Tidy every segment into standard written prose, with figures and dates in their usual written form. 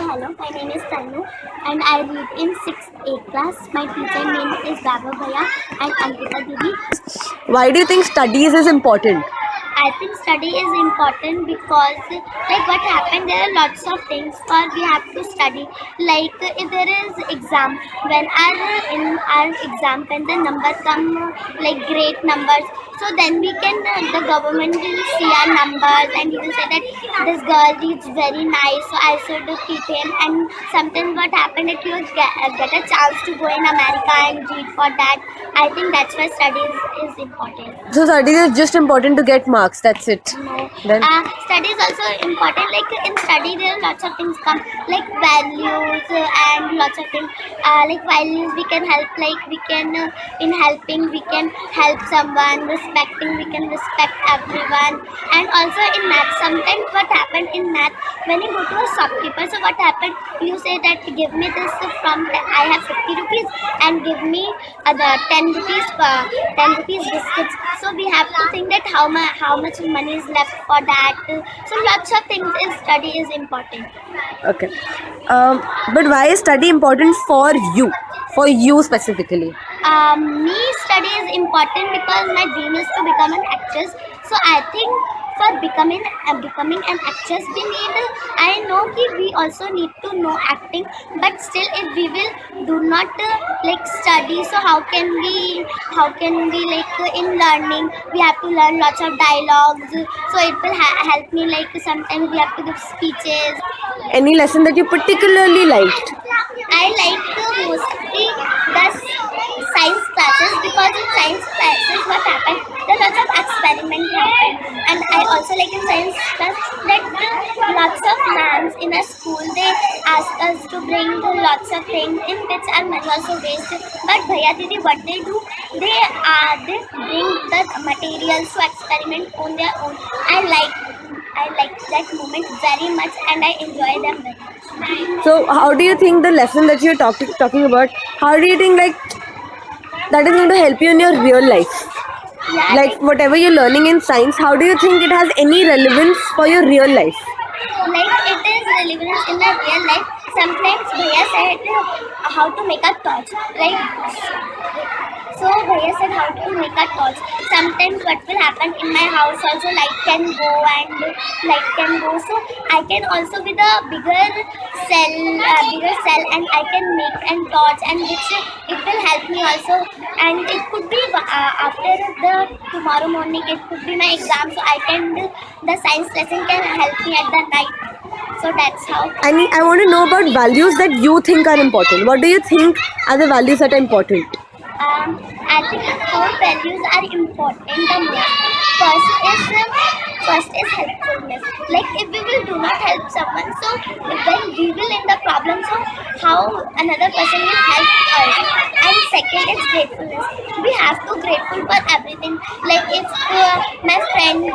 hello. My name is Tanu and I read in 6th A class. My teacher name is Baba Bhaiya and Ankita Didi. Why do you think studies is important? I think study is important because like what happened, there are lots of things for we have to study. Like if there is exam, when in our exam when the number come like great numbers, so then we can the government will see our numbers and he will say that this girl reads very nice, so I should keep him. And sometimes what happened, if you get a chance to go in America and read for that, I think that's why studies is important. So studies is just important to get marks. That's it. No. Then Study is also important. Like in study, there are lots of things come like values and lots of things. Like values, we can help. Like we can in helping, we can help someone. Respecting, we can respect everyone. And also in math, sometimes what happened in math, when you go to a shopkeeper, so what happened? You say that give me this from I have 50 rupees and give me the 10 rupees biscuits. So we have to think that how much money is left for that. So lots of things in study is important. okay. But why is study important for you? For you specifically? Me study is important because my dream is to become an actress. So I think for becoming an actress, we need. I know that we also need to know acting, but still, if we will do not like study, so how can we like in learning? We have to learn lots of dialogues. So it will help me. Like sometimes we have to give speeches. Any lesson that you particularly liked? I like mostly the science classes because in science classes what happened, there are lots of experiments happen, and I also like in science class that lots of ma'ams in a school they ask us to bring lots of things in which our money also wasted. But Bhaiya Didi, what they do, they bring the materials to experiment on their own. I like that moment very much and I enjoy them very much. So how do you think the lesson that you're talking about? How do you think like that is going to help you in your real life? Yeah, Like whatever you're learning in science, how do you think it has any relevance for your real life? like it is relevant in the real life. Sometimes Bhaiya said how to make a torch, right? So Bhaiya said how to make a torch. Sometimes what will happen in my house also, light can go. So I can also with a bigger cell and I can make a torch, and which it will help me also. And it could be after the tomorrow morning, it could be my exam, so I can the science lesson can help me at the night. So that's how. I want to know about values that you think are important. What do you think are the values that are important? I think the 4 values are important the most. First is helpfulness. Like if we will do not help someone, so when we will in the problem, so how another person will help us. And second is gratefulness. We have to grateful for everything. Like if my friend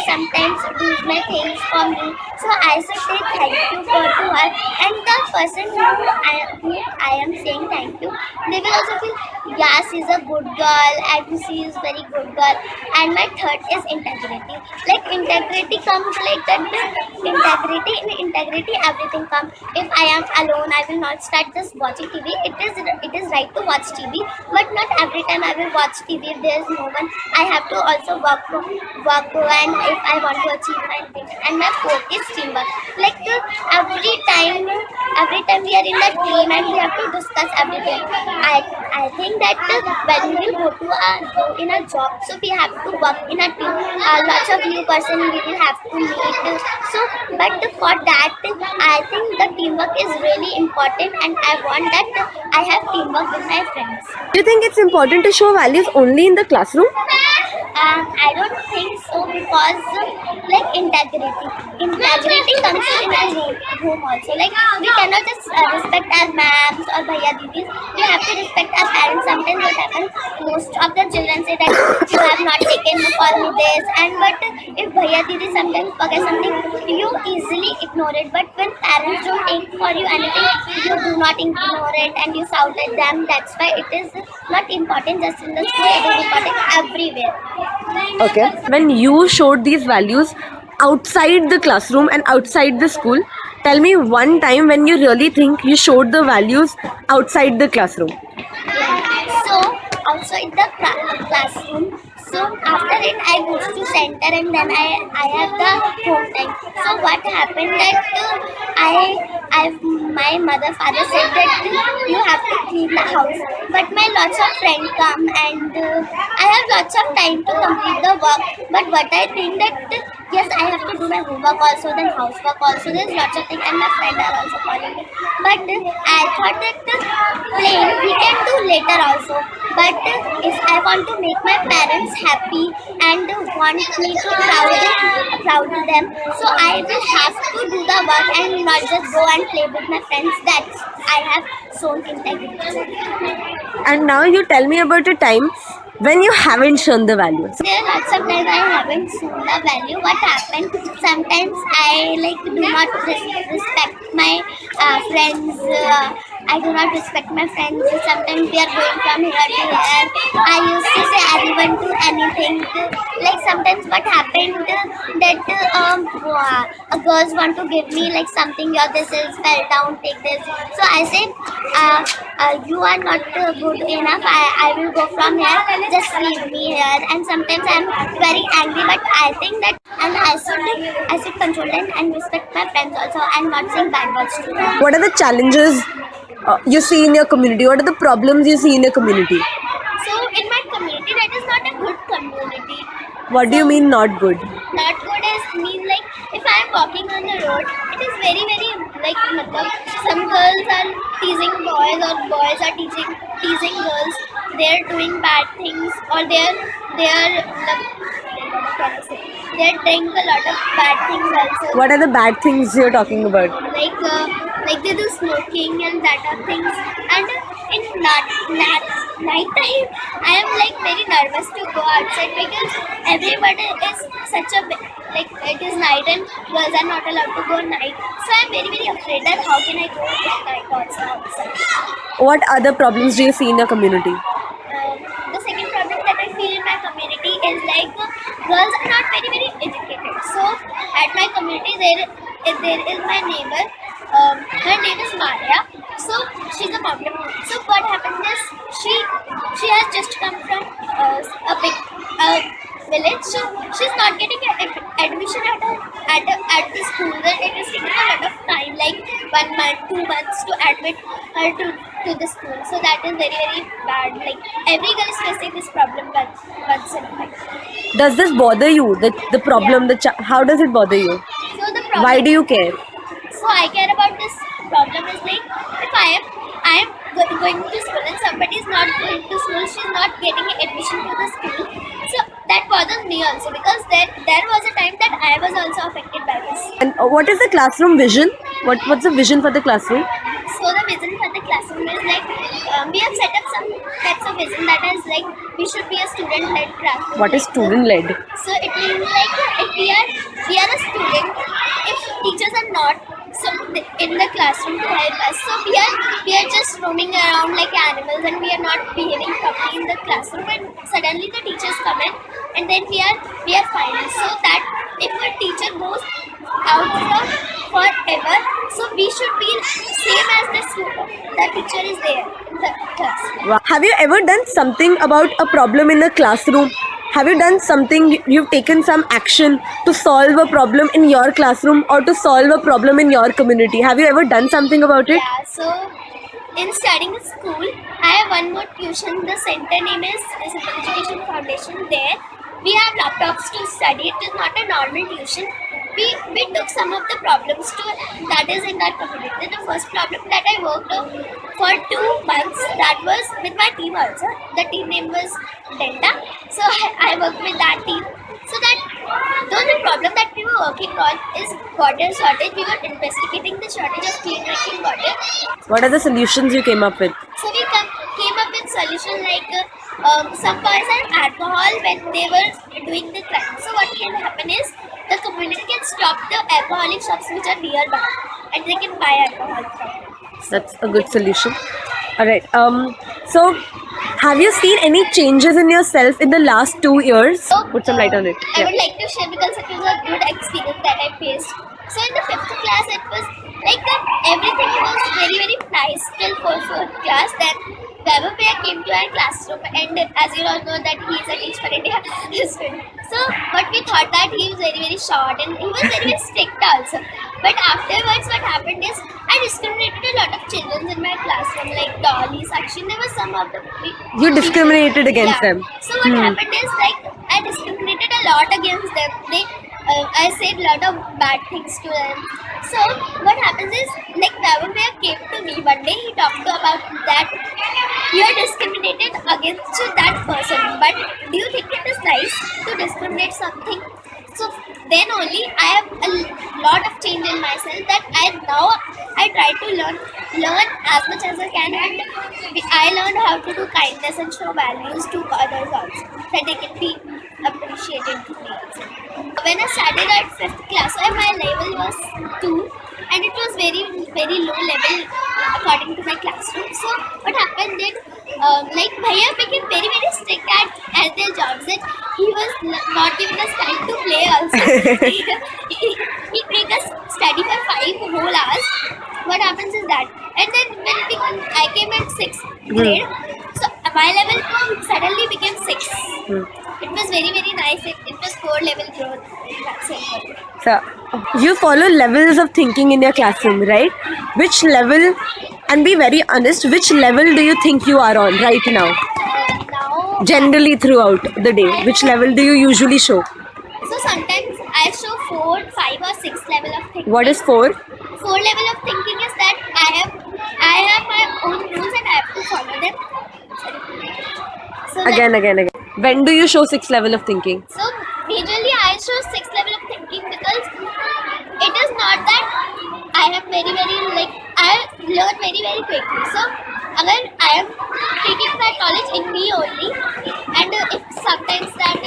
sometimes does my things for me, so I should say thank you to her. And the person who I am saying thank you, they will also feel yeah, she's a good girl and she is very good girl. And my third is integrity. Like integrity comes like that. In integrity everything comes. If I am alone, I will not start just watching TV. It is right to watch TV, but not every time I will watch TV if there is no one. I have to also work and if I want to achieve my dream. And my fourth is teamwork. Like every time we are in the team and we have to discuss everything. I think that when we go in a job, so we have to work in a team. Lots of new person we will have to meet. So, but for that, I think the teamwork is really important, and I want that I have teamwork with my friends. Do you think it's important to show values only in the classroom? I don't think so because like integrity comes in our home also. Like we cannot just respect our ma'ams or Bhaiya Didis. We have to respect our parents. Sometimes what happens, most of the children say that you have not taken for me this, and but if Bhaiya Didi sometimes forget something, you easily ignore it. But when parents don't take for you anything, you do not ignore it and you shout at them. That's why it is not important just in the school, it is important everywhere. Okay. When you showed these values outside the classroom and outside the school, tell me one time when you really think you showed the values outside the classroom. So outside the classroom, so after it I go to center and then I have the home time. So what happened that my mother father said that you have to clean the house, but my lots of friends come and I have lots of time to complete the work. But what I think that yes, I have to do my homework also, then housework also. There's lots of things, and my friends are also calling me. But I thought that playing we can do later also. But if I want to make my parents happy and want me to proud to them, so I will have to do the work and not just go and play with my friends. That's I have shown integrity. And now you tell me about a time when you haven't shown the values. There are lots of times I haven't shown the value. What happened? Sometimes I do not respect my friends. I do not respect my friends. Sometimes they are going from here to here. I used to say everyone to anything. Like sometimes what happened that girls want to give me like something. Your this is fell down. Take this. So I said, you are not good enough. I will go from here. Just leave me here. And sometimes I'm very angry. But I think that and I should control them and respect my friends also and not saying bad words to them. What are the challenges you see in your community? What are the problems you see in your community? So in my community, that is not a good community. What do you mean not good? Not good is mean like if I am walking on the road, it is very like some girls are teasing boys or boys are teasing girls. They are doing bad things or they are doing a lot of bad things also. What are the bad things you're talking about? Like they do smoking and that of things. And in night time, I am like very nervous to go outside because everybody is such a like it is night and girls are not allowed to go night. So I am very afraid that how can I go at night also outside. What other problems do you see in your community? The second problem that I feel in my community is like girls are not very educated. So at my community there is my neighbor. Her name is Maria. So she's a mountain. So what happened is she has just come from a big village. So she's not getting admission at the school. And it is taking a lot of time, like 1 month, 2 months to admit her to the school. So that is very bad. Like every girl is facing this problem once in a while. Does this bother you? The problem, how does it bother you? So the problem. Why do you care? So I care about this problem is like if I am going to school and somebody is not going to school, she's not getting admission to the school. So that bothers me also because there was a time that I was also affected by this. And what is the classroom vision? What's the vision for the classroom? So the vision for the classroom is like we have set up some types of vision that is like we should be a student-led classroom. What is student-led? So it means like if we are a student, if teachers are not in the classroom to help us, so we are just roaming around like animals and we are not behaving properly in the classroom, and suddenly the teachers come in and then we are fine. So that if a teacher goes out from forever, so we should be same as the teacher is there in the class. Wow. Have you ever done something about a problem in the classroom? Have you done something, you've taken some action to solve a problem in your classroom or to solve a problem in your community? Have you ever done something about it? Yeah, so in studying in school, I have one more tuition. The center name is Simple Education Foundation. There we have laptops to study. It is not a normal tuition. We took some of the problems that is in our community. The first problem that I worked on for 2 months, that was with my team also. The team name was Delta. So I worked with that team. So that though the problem that we were working on is water shortage, we were investigating the shortage of clean drinking water. What are the solutions you came up with? So we came up with solution like some boys had alcohol when they were doing the crime. So what can happen is the community can stop the alcoholic shops which are nearby and they can buy alcohol from them. That's a good solution. Alright. So have you seen any changes in yourself in the last 2 years? So, Put some light on it. I would like to share because it was a good experience that I faced. So in the 5th class, Like everything was very very nice till fourth class. Then Vaibhav Bhaiya came to our classroom, and as you all know that he is a Teach for India student. So but we thought that he was very very short and he was very very strict also. But afterwards, what happened is I discriminated a lot of children in my classroom, like Dolly, Sakshi. There were some of the You discriminated against yeah. them. So what happened is like I discriminated a lot against them. I said a lot of bad things to them. So what happens is like Vaibhav Bhaiya came to me one day. He talked about that you are discriminated against that person, but do you think it is nice to discriminate something? So then only I have a lot of change in myself that I try to learn as much as I can, and I learned how to do kindness and show values to others also, that they can be appreciated to me also. When I started at 5th class, so my level was 2 and it was very very low level according to my classroom. So what happened then, like Bhaiya became very very strict at their jobs, that he was not giving us time to play also. he make us study for 5 whole hours. What happens is that, and then when I came at 6th grade, so my level suddenly became 6. It was very very nice. It was 4 level growth. That's it. So, you follow levels of thinking in your classroom, right? Which level, and be very honest, which level do you think you are on right now? Now, Generally throughout the day, which level do you usually show? so sometimes I show 4, 5 or 6 level of thinking. What is 4? 4 level of thinking is that I have my own rules and I have to follow them. So Again. When do you show 6 level of thinking? So majorly I show 6 level of thinking because it is not that I am very very like I learn very very quickly. So agar I am taking that knowledge in me only, and if sometimes that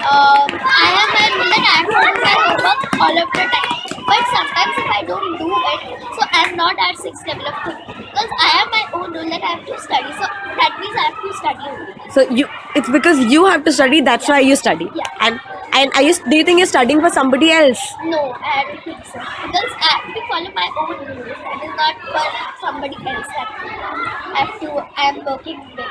I have my rule that I have to do my homework all of the time. But sometimes if I don't do it, so I am not at 6 level of thinking because I have my own rule that I have to study. So that means I have to study only. So it's because you have to study, that's why you study. Yeah. And do you think you're studying for somebody else? No, I don't think so. Because I have to follow my own rules. That is not for somebody else that I am working with.